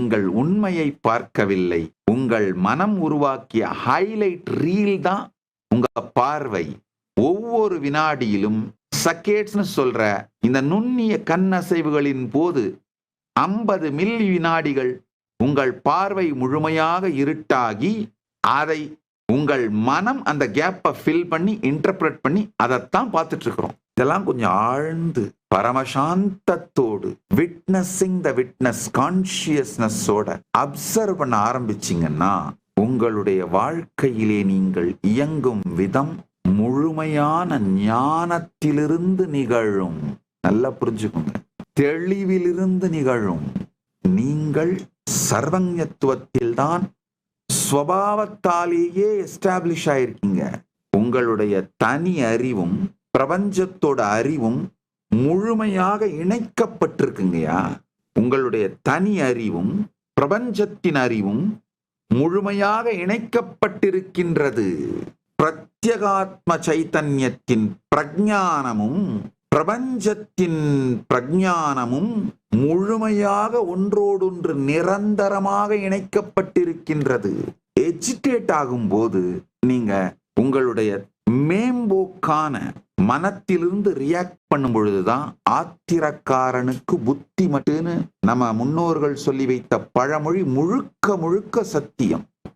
நீங்கள் உண்மையை பார்க்கவில்லை. உங்கள் மனம் உருவாக்கிய ஹைலைட் ரீல் தான் உங்க பார்வை. ஒவ்வொரு வினாடியிலும் சக்கேட்ஸ்னு சொல்ற இந்த நுண்ணிய கண்ணசைவுகளின் போது 50 மில்லி வினாடிகள் உங்கள் பார்வை முழுமையாக இருட்டாகி அதை உங்கள் மனம் அந்த கேப்பை ஃபில் பண்ணி இன்டர்பிரட் பண்ணி அதைத்தான் பார்த்துட்டு இருக்கிறோம். இதெல்லாம் கொஞ்சம் ஆழ்ந்து பரமசாந்தத்தோடு விட்னஸிங் த விட்னஸ் கான்சியஸ்னஸோட அப்சர்வ் பண்ண ஆரம்பிச்சிங்கன்னா உங்களுடைய வாழ்க்கையிலே நீங்கள் இயங்கும் விதம் முழுமையான ஞானத்திலிருந்து நிகழும். நல்லா புரிஞ்சுக்கோங்க, தெளிவிலிருந்து நிகழும். நீங்கள் சர்வஞத்துவத்தில் தான் ஸ்வபாவத்தாலேயே எஸ்டாப்ளிஷ் ஆயிருக்கீங்க. உங்களுடைய தனி அறிவும் பிரபஞ்சத்தோட அறிவும் முழுமையாக இணைக்கப்பட்டிருக்குங்கயா. உங்களுடைய தனி அறிவும் பிரபஞ்சத்தின் அறிவும் முழுமையாக இணைக்கப்பட்டிருக்கின்றது. பிரத்யகாத்ம சைத்தன்யத்தின் பிரஞானமும் பிரபஞ்சத்தின் பிரஞானமும் முழுமையாக ஒன்றோடொன்று நிரந்தரமாக இணைக்கப்பட்டிருக்கின்றது. எஜிடேட் ஆகும் போது நீங்க உங்களுடைய மேம்போக்கான மனத்திலிருந்து ரியாக்ட் பண்ணும் பொழுதுதான் ஆத்திரக்காரனுக்கு புத்தி மட்டுன்னு நம்ம முன்னோர்கள் சொல்லி வைத்த பழமொழி முழுக்க முழுக்க சத்தியம்.